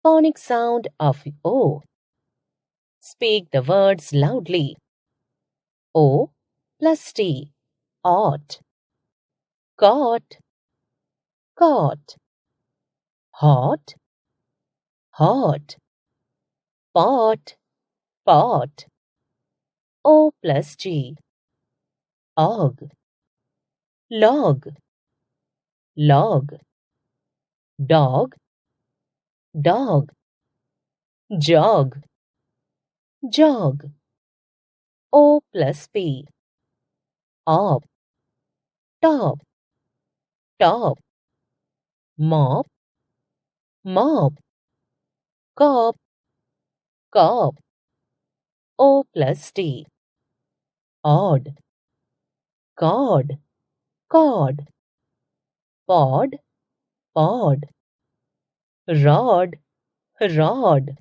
Phonic sound of O. Speak the words loudly. O plus T. Ought. Got. Caught. Hot. Hot. Pot. Pot. O plus G. Og. Log. Log. Dog. Dog. Jog. Jog. O plus P. Op. Top. Top. Mop. Mop. Cop. Cop. O plus T. Odd. Cod. Cod. Pod. Pod. Rod. Rod.